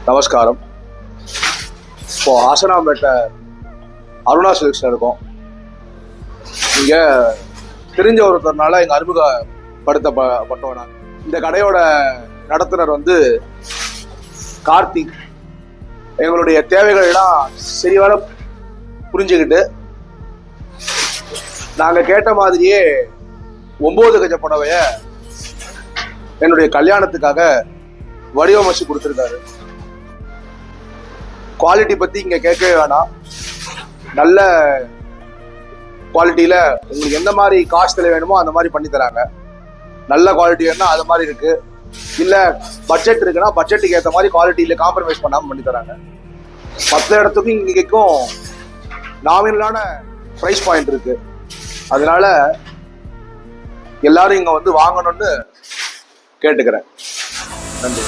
நமஸ்காரம். இப்போ ஆசனாம்பேட்டை அருணா சில்க்ஸ்ல இருக்கோம். இங்க தெரிஞ்ச ஒருத்தர்னால எங்க அறிமுகப்படுத்தப்பட்டோம். நாங்கள் இந்த கடையோட நடத்துனர் கார்த்திக் எங்களுடைய தேவைகள் எல்லாம் சரிவர புரிஞ்சுக்கிட்டு நாங்க கேட்ட மாதிரியே 9 கஜ புடவைய என்னுடைய கல்யாணத்துக்காக வடிவமைச்சு கொடுத்துருக்காரு. குவாலிட்டி பத்தி இங்க கேட்கவே வேணாம். நல்ல குவாலிட்டியில உங்களுக்கு எந்த மாதிரி காஸ்ட்ல வேணுமோ அந்த மாதிரி பண்ணி தராங்க. நல்ல குவாலிட்டி வேணும்னா அது மாதிரி இருக்கு. இல்ல பட்ஜெட் இருக்குன்னா பட்ஜெட்டுக்கு ஏற்ற மாதிரி குவாலிட்டியில காம்ப்ரமைஸ் பண்ணாம பண்ணி தராங்க. 10 இடத்துக்கும் இங்கேக்கும் நாமினலான பிரைஸ் பாயிண்ட் இருக்கு. அதனால எல்லாரும் இங்க வாங்கணும்னு கேட்டுக்கிறேன். நன்றி.